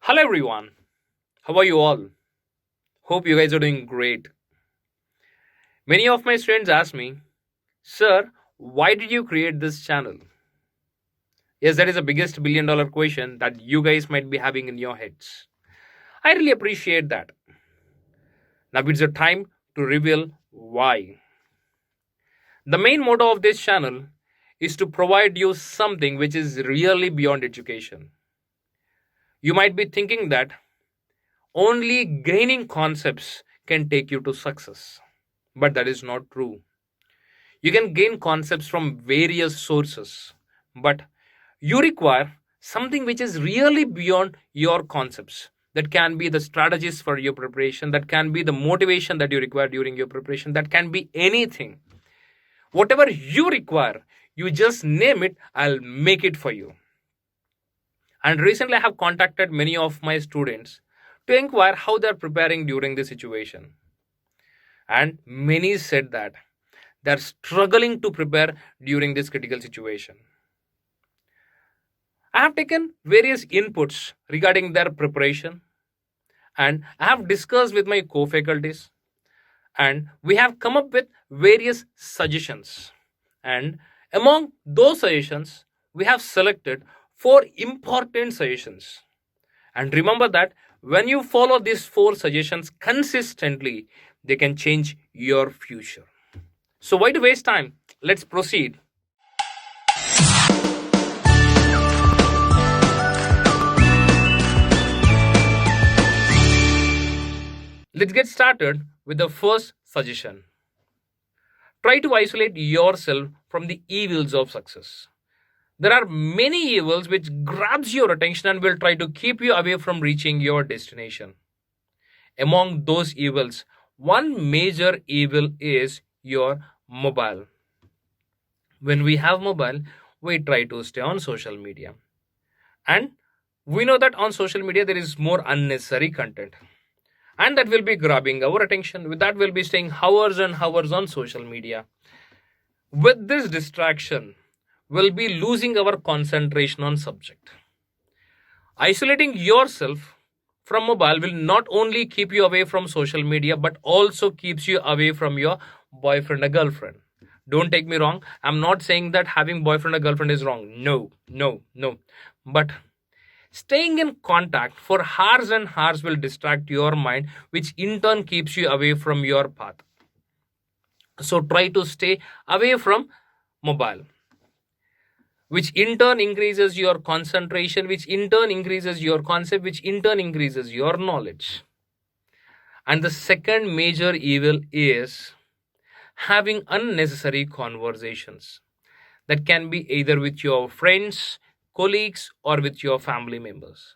Hello everyone. How are you all? Hope you guys are doing great. Many of my students ask me, "Sir, why did you create this channel?" Yes, that is the biggest billion-dollar question that you guys might be having in your heads. I really appreciate that. Now it's the time to reveal why. The main motto of this channel is to provide you something which is really beyond education. You might be thinking that only gaining concepts can take you to success, but that is not true. You can gain concepts from various sources, but you require something which is really beyond your concepts. That can be the strategies for your preparation, that can be the motivation that you require during your preparation, that can be anything. Whatever you require, you just name it, I'll make it for you. And recently, I have contacted many of my students to inquire how they're preparing during this situation. And many said that they're struggling to prepare during this critical situation. I have taken various inputs regarding their preparation and I have discussed with my co faculties and we have come up with various suggestions. And among those suggestions, we have selected four important suggestions. And remember that when you follow these four suggestions consistently, they can change your future. So, why to waste time? Let's proceed. Let's get started with the first suggestion. Try to isolate yourself from the evils of success. There are many evils which grabs your attention and will try to keep you away from reaching your destination. Among those evils, one major evil is your mobile. When we have mobile, we try to stay on social media. And we know that on social media there is more unnecessary content. And that will be grabbing our attention. With that, we'll be staying hours and hours on social media. With this distraction, we'll be losing our concentration on subject. Isolating yourself from mobile will not only keep you away from social media but also keeps you away from your boyfriend or girlfriend. Don't take me wrong, I'm not saying that having boyfriend or girlfriend is wrong. No, no, no. But staying in contact for hours and hours will distract your mind, which in turn keeps you away from your path. So try to stay away from mobile, which in turn increases your concentration, which in turn increases your concept, which in turn increases your knowledge. And the second major evil is having unnecessary conversations that can be either with your friends, colleagues, or with your family members.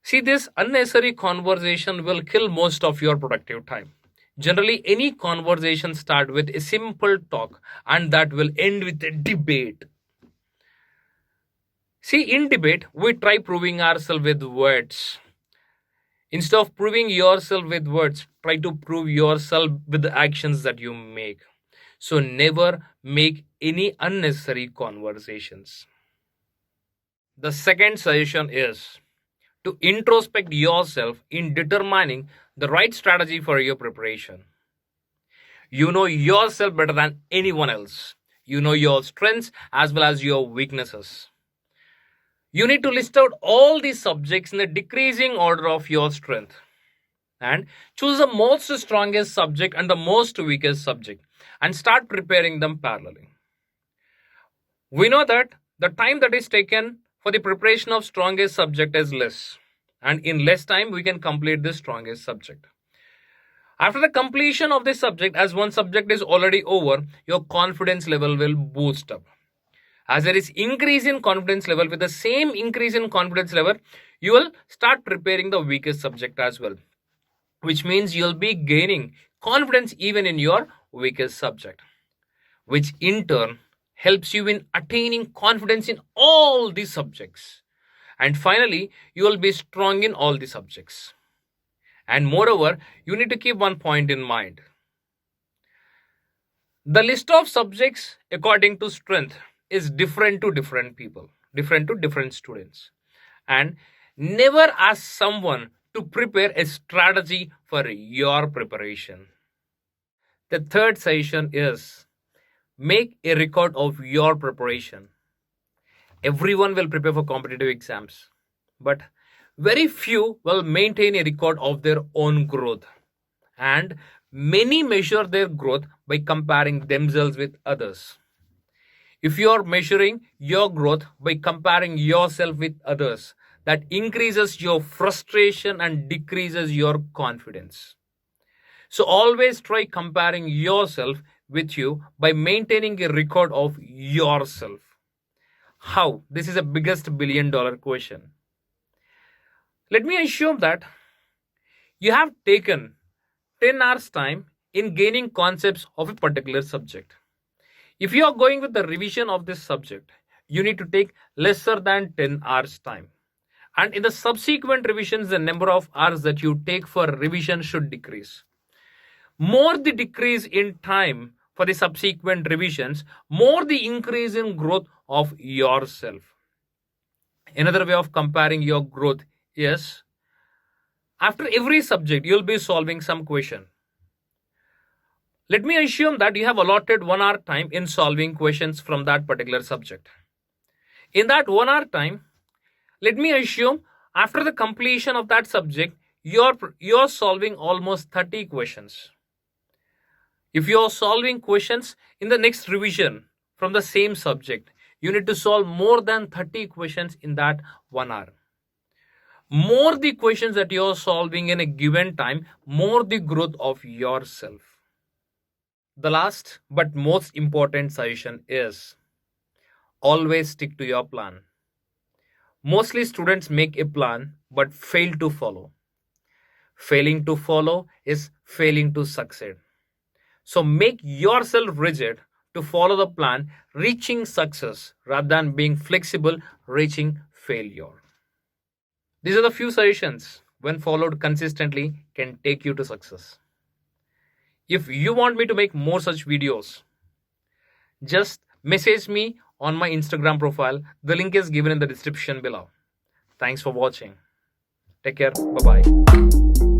See, this unnecessary conversation will kill most of your productive time. Generally, any conversation start with a simple talk and that will end with a debate. See, in debate, we try proving ourselves with words. Instead of proving yourself with words, try to prove yourself with the actions that you make. So never make any unnecessary conversations. The second suggestion is to introspect yourself in determining the right strategy for your preparation. You know yourself better than anyone else. You know your strengths as well as your weaknesses. You need to list out all these subjects in the decreasing order of your strength and choose the most strongest subject and the most weakest subject and start preparing them parallelly. We know that the time that is taken for the preparation of strongest subject is less, and in less time we can complete the strongest subject. After the completion of this subject, as one subject is already over, your confidence level will boost up. As there is increase in confidence level, with the same increase in confidence level, you will start preparing the weakest subject as well, which means you'll be gaining confidence even in your weakest subject, which in turn helps you in attaining confidence in all the subjects. And finally, you will be strong in all the subjects. And moreover, you need to keep one point in mind. The list of subjects according to strength is different to different people, different to different students. And Never ask someone to prepare a strategy for your preparation. The third suggestion is make a record of your preparation. Everyone will prepare for competitive exams, but very few will maintain a record of their own growth. And many measure their growth by comparing themselves with others. If you are measuring your growth by comparing yourself with others, that increases your frustration and decreases your confidence. So always try comparing yourself with you by maintaining a record of yourself. How? This is the biggest $1 billion question. Let me assume that you have taken 10 hours time in gaining concepts of a particular subject. If you are going with the revision of this subject, you need to take lesser than 10 hours time. And in the subsequent revisions, the number of hours that you take for revision should decrease. More the decrease in time for the subsequent revisions, more the increase in growth of yourself. Another way of comparing your growth is after every subject, you'll be solving some question. Let me assume that you have allotted 1 hour time in solving questions from that particular subject. In that 1 hour time, let me assume after the completion of that subject, you're solving almost 30 questions. If you're solving questions in the next revision from the same subject, you need to solve more than 30 questions in that 1 hour. More the questions that you're solving in a given time, more the growth of yourself. The last but most important suggestion is always stick to your plan. Mostly students make a plan but fail to follow. Failing to follow is failing to succeed. So make yourself rigid to follow the plan, reaching success rather than being flexible, reaching failure. These are the few suggestions, when followed consistently, can take you to success. If you want me to make more such videos, just message me on my Instagram profile. The link is given in the description below. Thanks for watching. Take care. Bye bye.